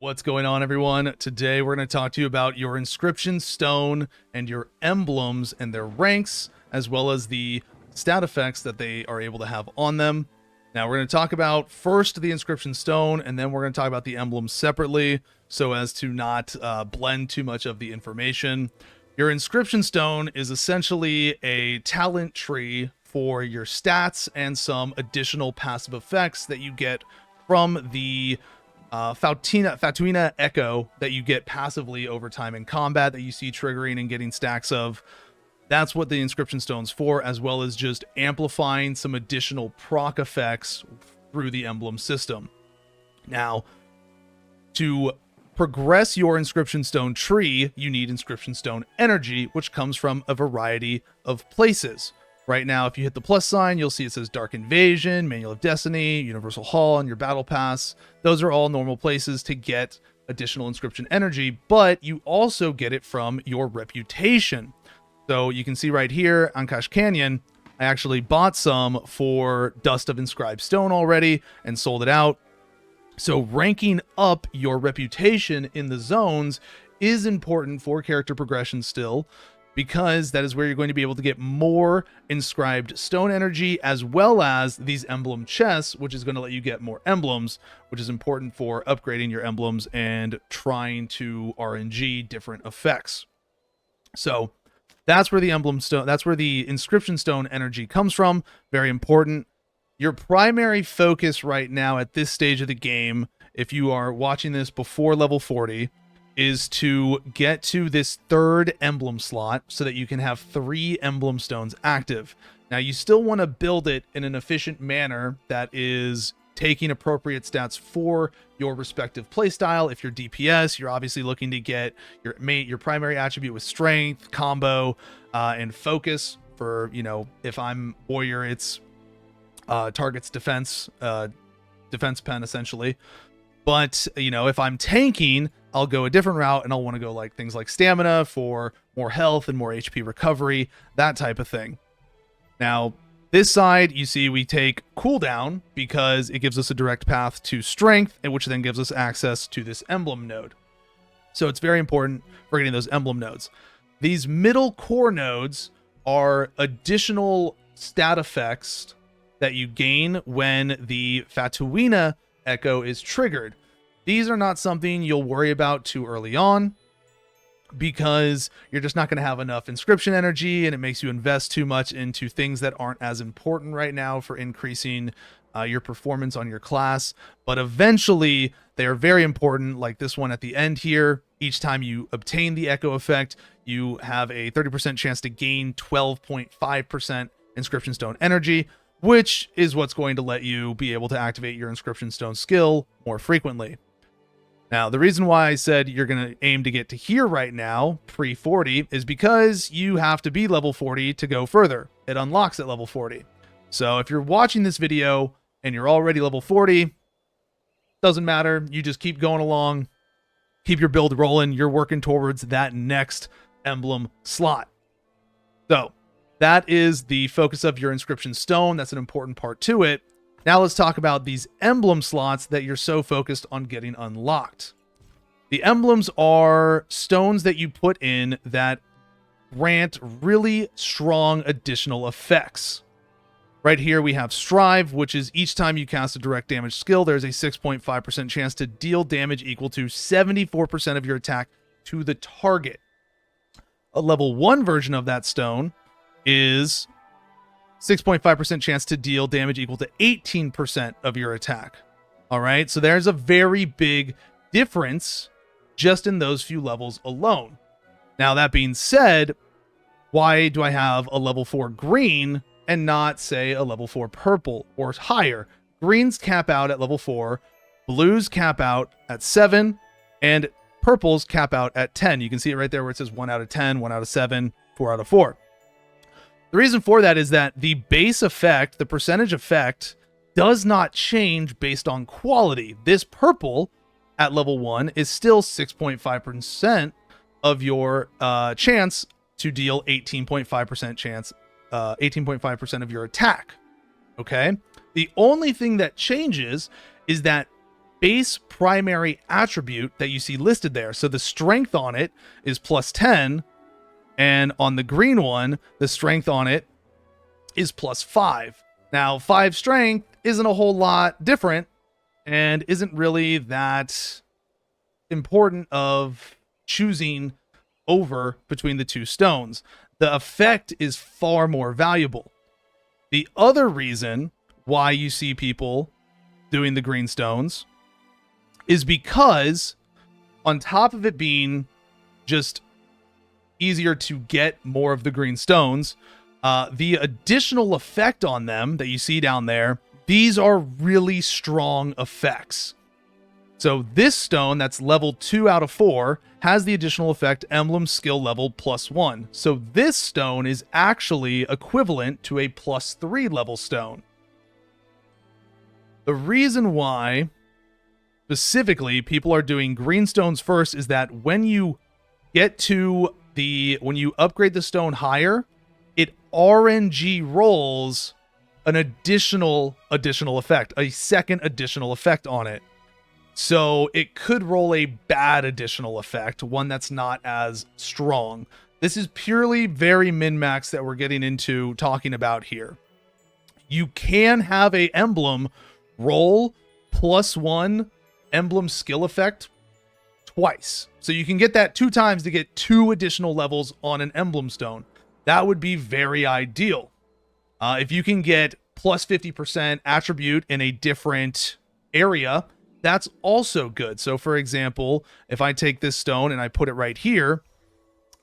What's going on, everyone? Today we're going to talk to you about your Inscription Stone and your Emblems and their ranks, as well as the stat effects that they are able to have on them. Now we're going to talk about first the Inscription Stone, and then we're going to talk about the Emblems separately, so as to not blend too much of the information. Your Inscription Stone is essentially a talent tree for your stats and some additional passive effects that you get from the Fatuina Echo that you get passively over time in combat that you see triggering and getting stacks of. That's what the Inscription Stone's for, as well as just amplifying some additional proc effects through the emblem system. Now, to progress your Inscription Stone tree, you need Inscription Stone energy, which comes from a variety of places. Right now, if you hit the plus sign, you'll see it says Dark Invasion, Manual of Destiny, Universal Hall, and your Battle Pass. Those are all normal places to get additional inscription energy, but you also get it from your reputation. So you can see right here on Cache Canyon, I actually bought some for Dust of Inscribed Stone already and sold it out. So ranking up your reputation in the zones is important for character progression still, because that is where you're going to be able to get more inscribed stone energy, as well as these emblem chests, which is going to let you get more emblems, which is important for upgrading your emblems and trying to RNG different effects. So that's where the emblem stone, that's where the inscription stone energy comes from. Very important. Your primary focus right now at this stage of the game, if you are watching this before level 40, is to get to this third emblem slot so that you can have 3 emblem stones active. Now, you still want to build it in an efficient manner that is taking appropriate stats for your respective playstyle. If you're DPS, you're obviously looking to get your primary attribute with strength, combo, and focus. For, you know, if I'm warrior, it's targets defense, defense pen essentially. But, you know, if I'm tanking, I'll go a different route, and I'll want to go like things like stamina for more health and more HP recovery, that type of thing. Now, this side, you see we take cooldown because it gives us a direct path to strength, and which then gives us access to this emblem node. So it's very important for getting those emblem nodes. These middle core nodes are additional stat effects that you gain when the Fatuina Echo is triggered. These are not something you'll worry about too early on, because you're just not going to have enough inscription energy, and it makes you invest too much into things that aren't as important right now for increasing your performance on your class. But eventually they are very important, like this one at the end here. Each time you obtain the echo effect, you have a 30% chance to gain 12.5% inscription stone energy, which is what's going to let you be able to activate your inscription stone skill more frequently. Now, the reason why I said you're going to aim to get to here right now, pre-40, is because you have to be level 40 to go further. It unlocks at level 40. So if you're watching this video and you're already level 40, doesn't matter. You just keep going along, keep your build rolling. You're working towards that next emblem slot. So that is the focus of your inscription stone. That's an important part to it. Now let's talk about these emblem slots that you're so focused on getting unlocked. The emblems are stones that you put in that grant really strong additional effects. Right here we have Strive, which is each time you cast a direct damage skill, there's a 6.5% chance to deal damage equal to 74% of your attack to the target. A level 1 version of that stone is 6.5% chance to deal damage equal to 18% of your attack. All right, so there's a very big difference just in those few levels alone. Now, that being said, why do I have a level 4 green and not, say, a level 4 purple or higher? Greens cap out at level 4, blues cap out at 7, and purples cap out at 10. You can see it right there where it says 1 out of 10, 1 out of 7, 4 out of 4. The reason for that is that the base effect, the percentage effect, does not change based on quality. This purple at level 1 is still 6.5% of your chance to deal 18.5% chance, 18.5% of your attack. Okay? The only thing that changes is that base primary attribute that you see listed there. So the strength on it is +10, and on the green one, the strength on it is +5. Now, 5 strength isn't a whole lot different and isn't really that important of choosing over between the two stones. The effect is far more valuable. The other reason why you see people doing the green stones is because, on top of it being just easier to get more of the green stones, the additional effect on them that you see down there, these are really strong effects. So this stone that's level 2 out of 4 has the additional effect Emblem skill level +1. So this stone is actually equivalent to a +3 level stone. The reason why specifically people are doing green stones first is that when you when you upgrade the stone higher, it RNG rolls an additional effect, a second additional effect on it. So it could roll a bad additional effect, one that's not as strong. This is purely very min-max that we're getting into talking about here. You can have a emblem roll +1 emblem skill effect twice. So you can get that 2 times to get 2 additional levels on an emblem stone. That would be very ideal. If you can get +50% attribute in a different area, that's also good. So for example, if I take this stone and I put it right here,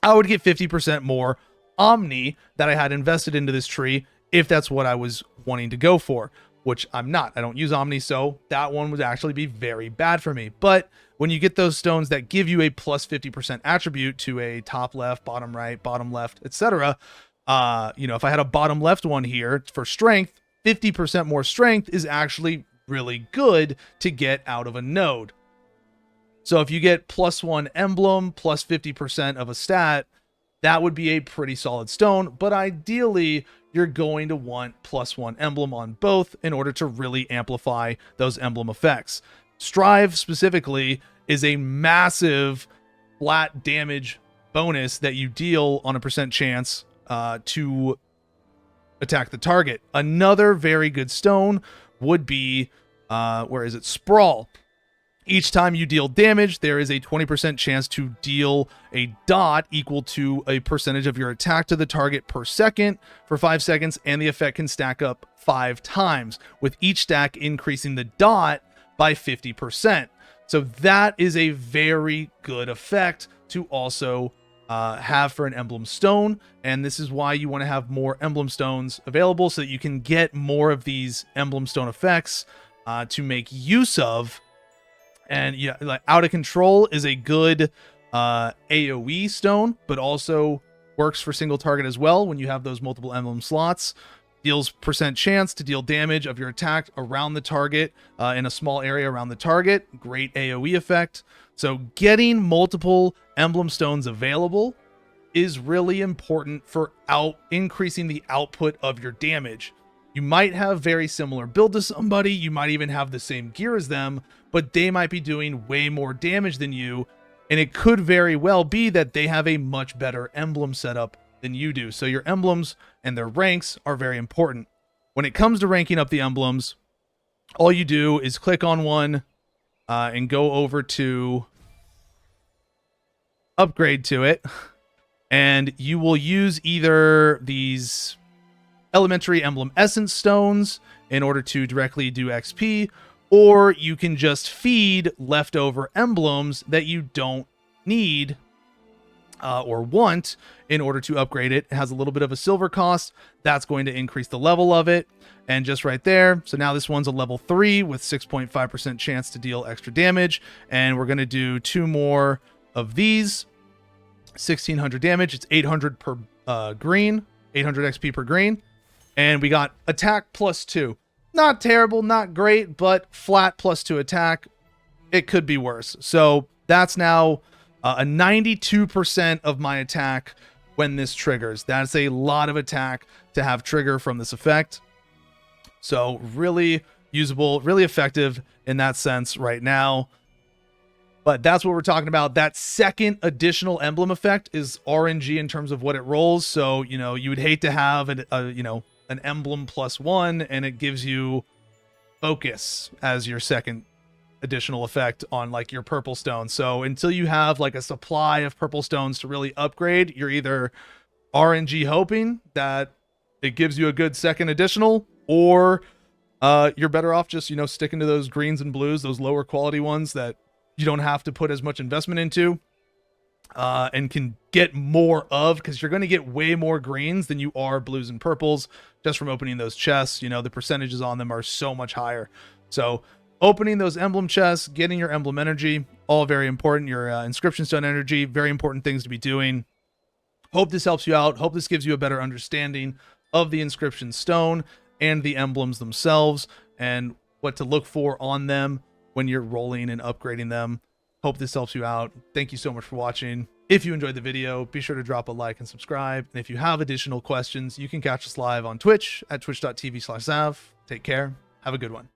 I would get 50% more Omni that I had invested into this tree if that's what I was wanting to go for, which I'm not. I don't use Omni, so that one would actually be very bad for me. But when you get those stones that give you a +50% attribute to a top left, bottom right, bottom left, etc., if I had a bottom left one here for strength, 50% more strength is actually really good to get out of a node. So if you get +1 emblem, +50% of a stat, that would be a pretty solid stone. But ideally, you're going to want +1 emblem on both in order to really amplify those emblem effects. Strive specifically is a massive flat damage bonus that you deal on a % chance to attack the target. Another very good stone would be, Sprawl. Each time you deal damage, there is a 20% chance to deal a dot equal to a percentage of your attack to the target per second for 5 seconds, and the effect can stack up 5 times, with each stack increasing the dot by 50%. So that is a very good effect to also have for an emblem stone, and this is why you want to have more emblem stones available so that you can get more of these emblem stone effects to make use of. And yeah, like Out of Control is a good AoE stone, but also works for single target as well when you have those multiple emblem slots. Deals % chance to deal damage of your attack around the target in a small area around the target. Great AoE effect. So getting multiple emblem stones available is really important for increasing the output of your damage. You might have very similar build to somebody, you might even have the same gear as them, but they might be doing way more damage than you, and it could very well be that they have a much better emblem setup than you do. So your emblems and their ranks are very important. When it comes to ranking up the emblems, all you do is click on one and go over to upgrade to it, and you will use either these elementary emblem essence stones in order to directly do XP, or you can just feed leftover emblems that you don't need or want in order to upgrade it. It has a little bit of a silver cost. That's going to increase the level of it. And just right there. So now this one's a level 3 with 6.5% chance to deal extra damage. And we're going to do 2 more of these. 1600 damage. It's 800 per green. 800 XP per green. And we got attack +2. Not terrible, not great, but flat +2 attack. It could be worse. So that's now a 92% of my attack when this triggers. That's a lot of attack to have trigger from this effect. So really usable, really effective in that sense right now. But that's what we're talking about. That second additional emblem effect is RNG in terms of what it rolls. So, you know, you would hate to have an emblem +1 and it gives you focus as your second additional effect on like your purple stone. So until you have like a supply of purple stones to really upgrade, you're either RNG hoping that it gives you a good second additional, or you're better off just, you know, sticking to those greens and blues, those lower quality ones that you don't have to put as much investment into, and can get more of, because you're going to get way more greens than you are blues and purples just from opening those chests. You know, the percentages on them are so much higher. So opening those emblem chests, getting your emblem energy, all very important. Your inscription stone energy, very important things to be doing. Hope this helps you out. Hope this gives you a better understanding of the inscription stone and the emblems themselves and what to look for on them when you're rolling and upgrading them. Hope this helps you out. Thank you so much for watching. If you enjoyed the video, be sure to drop a like and subscribe. And if you have additional questions, you can catch us live on Twitch at twitch.tv/Zav. Take care. Have a good one.